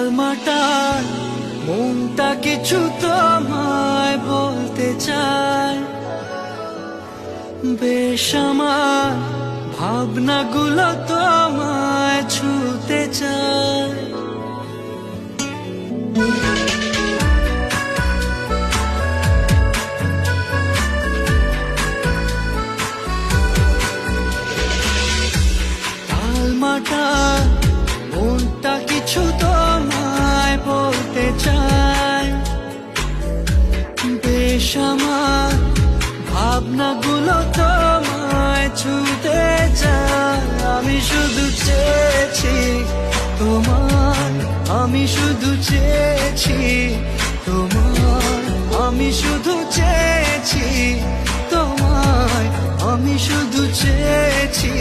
টালমাটাল মনটা কিছু তোমায় বলতে চায়, বেশ আমার ভাবনাগুলো তোমায় ছুতে চায়। টালমাটাল মনটা কিছু তোমায় বলতে চায়, বেশ আমার ভাবনাগুলো তোমায় ছুতে চায়। আমি শুধু চেয়েছি তোমার, আমি শুধু চেয়েছি তোমার, আমি শুধু চেয়েছি তোমায়, আমি শুধু চেয়েছি